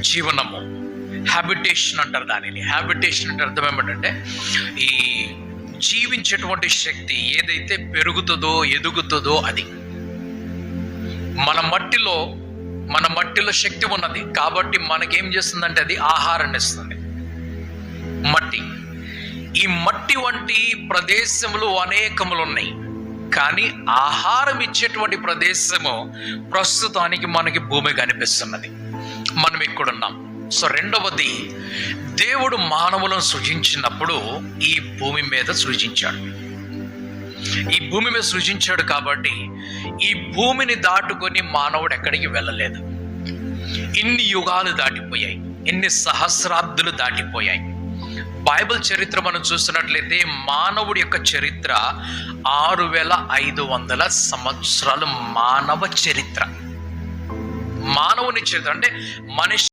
జీవనము, హ్యాబిటేషన్ అంటారు దానిని. హ్యాబిటేషన్ అంటే అర్థం ఏమిటంటే, ఈ జీవించేటువంటి శక్తి ఏదైతే పెరుగుతుందో ఎదుగుతుందో అది మన మట్టిలో శక్తి ఉన్నది కాబట్టి మనకేం చేస్తుందంటే అది ఆహారాన్ని ఇస్తుంది. ఈ మట్టి వంటి ప్రదేశములు అనేకములు ఉన్నాయి, కానీ ఆహారం ఇచ్చేటువంటి ప్రదేశము ప్రస్తుతానికి మనకి భూమి కనిపిస్తున్నది. మనం ఇక్కడున్నాం. సో రెండవది, దేవుడు మానవులను సృజించినప్పుడు ఈ భూమి మీద సృజించాడు కాబట్టి ఈ భూమిని దాటుకొని మానవుడు ఎక్కడికి వెళ్ళలేదు. ఇన్ని యుగాలు దాటిపోయాయి, ఎన్ని సహస్రాబ్దులు దాటిపోయాయి. బైబిల్ చరిత్ర మనం చూస్తున్నట్లయితే మానవుడి యొక్క చరిత్ర 6500 సంవత్సరాలు. మానవుని చరిత్ర అంటే మనిషి